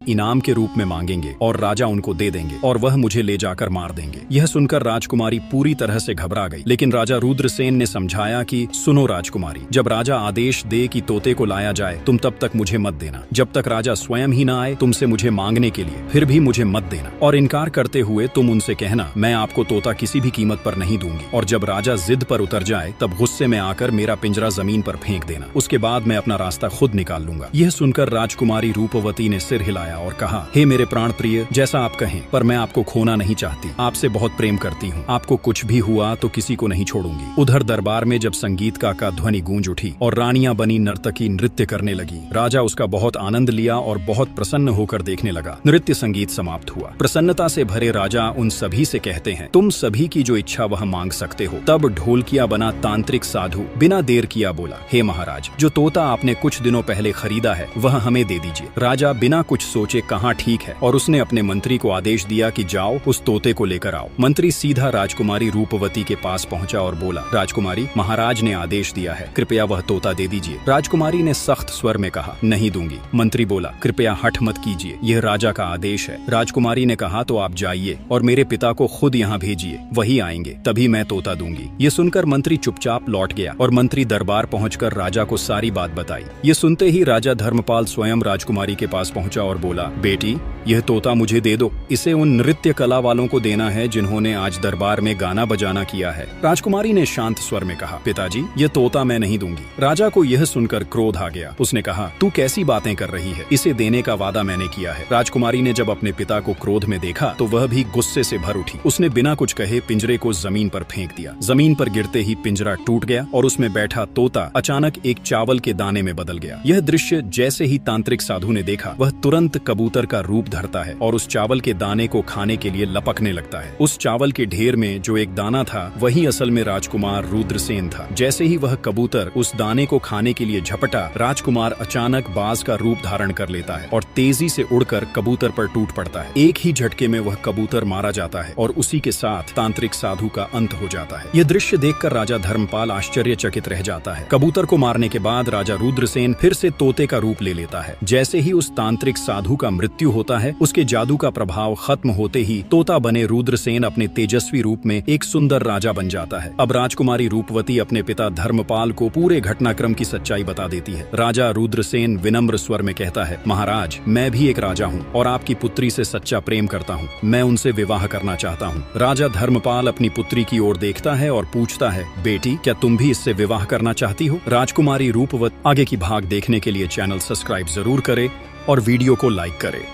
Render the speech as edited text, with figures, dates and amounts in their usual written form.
इनाम के रूप में मांगेंगे और राजा उनको दे देंगे और वह मुझे ले जाकर मार देंगे। यह सुनकर राजकुमारी पूरी तरह से घबरा गई, लेकिन राजा रुद्रसेन ने समझाया कि सुनो राजकुमारी, जब राजा आदेश दे कि तोते को लाया जाए तुम तब तक मुझे मत देना। जब तक राजा स्वयं ही ना आए तुमसे मुझे मांगने के लिए, फिर भी मुझे मत देना। और इनकार करते हुए तुम उनसे कहना मैं आपको तोता किसी भी कीमत पर नहीं दूंगी। और जब राजा जिद पर उतर जाए तब गुस्से में आकर मेरा पिंजरा जमीन पर फेंक देना। उसके बाद मैं अपना रास्ता खुद निकाल लूंगा। यह सुनकर राजकुमारी रूपवती ने सिर हिलाया और कहा, हे मेरे प्राण प्रिय, जैसा आप कहें, पर मैं आपको खोना नहीं चाहती। आपसे बहुत प्रेम करती हूँ। आपको कुछ भी हुआ तो किसी को नहीं छोड़ूंगी। उधर दरबार में जब संगीत का ध्वनि गूंज उठी और रानियां बनी नर्तकी नृत्य करने लगी, राजा उसका बहुत आनंद लिया और बहुत प्रसन्न होकर देखने लगा। नृत्य संगीत समाप्त हुआ। प्रसन्नता से भरे राजा उन सभी से कहते हैं, तुम सभी की जो इच्छा वह मांग सकते हो। तब ढोलकिया बना तांत्रिक साधु बिना देर किया बोला, हे महाराज, जो तोता आपने कुछ दिनों पहले खरीदा है वह हमें दे दीजिए। राजा बिना कुछ सोचे कहा ठीक है, और उसने अपने मंत्री को आदेश दिया कि जाओ उस तोते को लेकर आओ। मंत्री सीधा राजकुमारी रूपवती के पास पहुंचा और बोला, राजकुमारी, महाराज ने आदेश दिया है, कृपया वह तोता दे दीजिए। राजकुमारी ने सख्त स्वर में कहा, नहीं दूंगी। मंत्री बोला, कृपया हठ मत कीजिए, यह राजा का आदेश है। राजकुमारी ने कहा, तो आप जाइए और मेरे पिता को खुद यहाँ भेजिए, वही आएंगे, तभी मैं तोता दूंगी। ये सुनकर मंत्री चुपचाप लौट गया और मंत्री दरबार पहुंचकर राजा को सारी बात बताई। ये सुनते ही राजा धर्मपाल स्वयं राजकुमारी के पास पहुंचा और बोला, बेटी, यह तोता मुझे दे दो। इसे उन नृत्य कला वालों को देना है जिन्होंने आज दरबार में गाना बजाना किया है। राजकुमारी ने शांत स्वर में कहा, पिताजी, यह तोता मैं नहीं दूंगी। राजा को यह सुनकर क्रोध आ गया। उसने कहा, तू कैसी बातें कर रही है, इसे देने का वादा मैंने किया है। राजकुमारी ने जब अपने पिता को क्रोध में देखा तो वह भी गुस्से से भर उठी। उसने बिना कुछ कहे पिंजरे को जमीन पर फेंक दिया। जमीन पर गिरते ही पिंजरा टूट गया और उसमें बैठा तोता अचानक एक चावल के दाने में बदल गया। यह दृश्य जैसे ही तांत्रिक साधु ने देखा, वह तुरंत कबूतर का रूप धरता है और उस चावल के दाने को खाने के लिए लपकने लगता है। उस चावल के ढेर में जो एक दाना था वही असल में राजकुमार रुद्रसेन था। जैसे ही वह कबूतर उस दाने को खाने के लिए झपटा, राजकुमार अचानक बाज का रूप धारण कर लेता है और तेजी से उड़कर कबूतर पर टूट पड़ता है। एक ही झटके में वह कबूतर मारा जाता है और उसी के साथ तांत्रिक साधु का अंत हो जाता है। यह दृश्य देखकर राजा धर्मपाल आश्चर्यचकित रह जाता है। कबूतर को मारने के बाद राजा रुद्रसेन फिर से तोते का रूप ले लेता है। जैसे ही उस तांत्रिक साधु का मृत्यु होता है, उसके जादू का प्रभाव खत्म होते ही तोता बने रुद्रसेन अपने तेजस्वी रूप में एक सुंदर राजा बन जाता है। अब राजकुमारी रूपवती अपने पिता धर्मपाल को पूरे घटनाक्रम की सच्चाई बता देती है। राजा रुद्रसेन विनम्र स्वर में कहता है, महाराज, मैं भी एक राजा हूँ और आपकी पुत्री से सच्चा प्रेम करता हूँ। मैं उनसे विवाह करना चाहता हूँ। राजा धर्मपाल अपनी पुत्री की ओर देखता है और पूछता है, बेटी, क्या तुम भी इससे विवाह करना चाहती हो? राजकुमारी रूपवती आगे की भाग देखने के लिए चैनल सब्सक्राइब जरूर करें और वीडियो को लाइक करें।